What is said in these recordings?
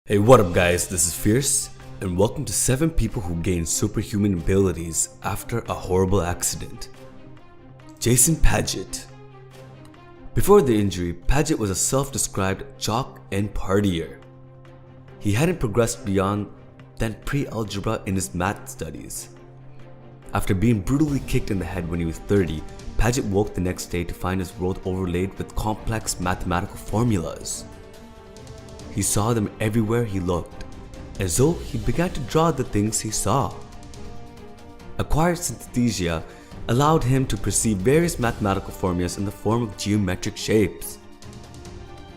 Hey, what up guys, this is Fierce and welcome to 7 people who gained superhuman abilities after a horrible accident. Jason Paget. Before the injury, Paget was a self-described jock and partier. He hadn't progressed beyond than pre-algebra in his math studies. After being brutally kicked in the head when he was 30, Paget woke the next day to find his world overlaid with complex mathematical formulas. He saw them everywhere he looked, as though he began to draw the things he saw. Acquired synesthesia allowed him to perceive various mathematical formulas in the form of geometric shapes.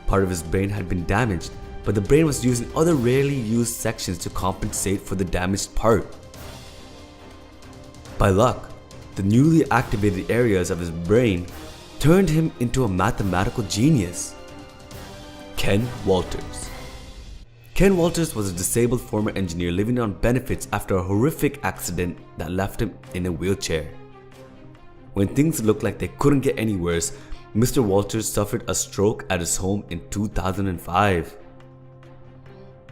Part of his brain had been damaged, but the brain was using other rarely used sections to compensate for the damaged part. By luck, the newly activated areas of his brain turned him into a mathematical genius. Ken Walters. Ken Walters was a disabled former engineer living on benefits after a horrific accident that left him in a wheelchair. When things looked like they couldn't get any worse, Mr. Walters suffered a stroke at his home in 2005.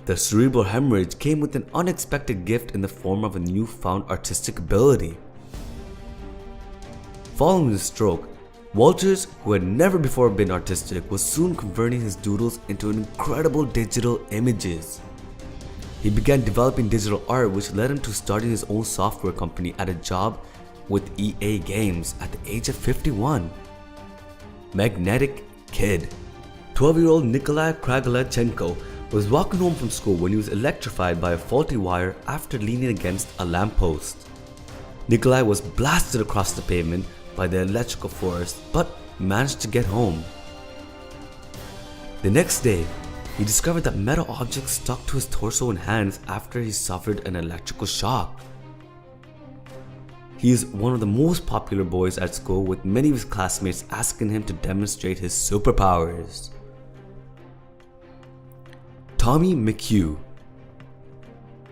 The cerebral hemorrhage came with an unexpected gift in the form of a newfound artistic ability. Following the stroke, Walters, who had never before been artistic, was soon converting his doodles into incredible digital images. He began developing digital art, which led him to starting his own software company at a job with EA Games at the age of 51. Magnetic Kid. 12-year-old Nikolai Kragalechenko was walking home from school when he was electrified by a faulty wire after leaning against a lamppost. Nikolai was blasted across the pavement by the electrical force but managed to get home. The next day, he discovered that metal objects stuck to his torso and hands after he suffered an electrical shock. He is one of the most popular boys at school, with many of his classmates asking him to demonstrate his superpowers. Tommy McHugh.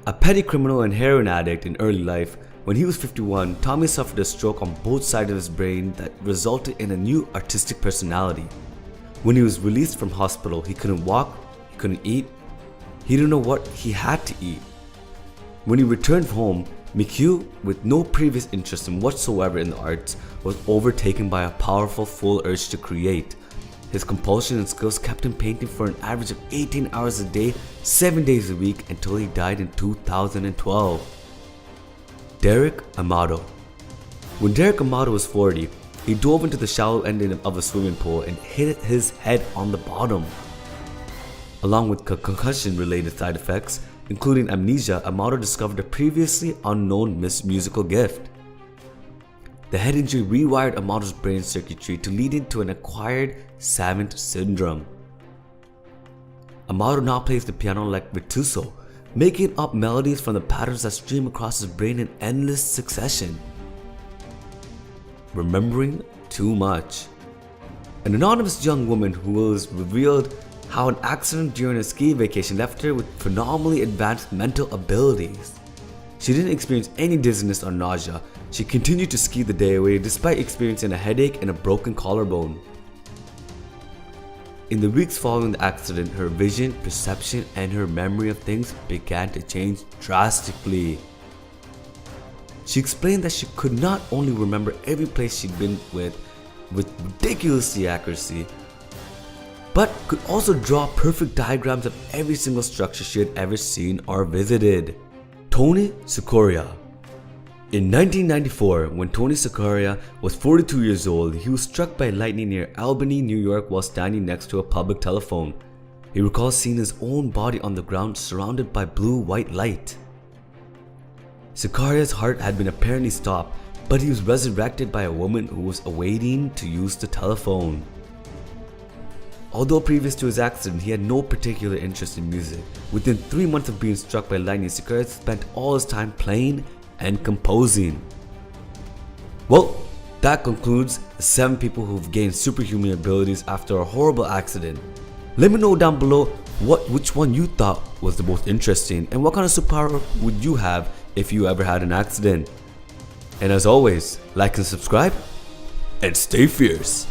A petty criminal and heroin addict in early life, when he was 51, Tommy suffered a stroke on both sides of his brain that resulted in a new artistic personality. When he was released from hospital, he couldn't walk, he couldn't eat, he didn't know what he had to eat. When he returned home, McHugh, with no previous interest in whatsoever in the arts, was overtaken by a powerful full urge to create. His compulsion and skills kept him painting for an average of 18 hours a day, 7 days a week, until he died in 2012. Derek Amato. When Derek Amato was 40, he dove into the shallow ending of a swimming pool and hit his head on the bottom. Along with concussion-related side effects, including amnesia, Amato discovered a previously unknown musical gift. The head injury rewired Amato's brain circuitry to lead into an acquired savant syndrome. Amato now plays the piano like virtuoso, making up melodies from the patterns that stream across his brain in endless succession. Remembering too much. An anonymous young woman who was revealed how an accident during a ski vacation left her with phenomenally advanced mental abilities. She didn't experience any dizziness or nausea. She continued to ski the day away despite experiencing a headache and a broken collarbone. In the weeks following the accident, her vision, perception, and her memory of things began to change drastically. She explained that she could not only remember every place she'd been with ridiculous accuracy, but could also draw perfect diagrams of every single structure she had ever seen or visited. Tony Sikoria. In 1994, when Tony Sikoria was 42 years old, he was struck by lightning near Albany, New York while standing next to a public telephone. He recalls seeing his own body on the ground surrounded by blue-white light. Sikoria's heart had been apparently stopped, but he was resurrected by a woman who was awaiting to use the telephone. Although previous to his accident, he had no particular interest in music. Within 3 months of being struck by lightning, Sikoria spent all his time playing and composing. Well, that concludes the 7 people who've gained superhuman abilities after a horrible accident. Let me know down below which one you thought was the most interesting and what kind of superpower would you have if you ever had an accident. And as always, like and subscribe and stay fierce.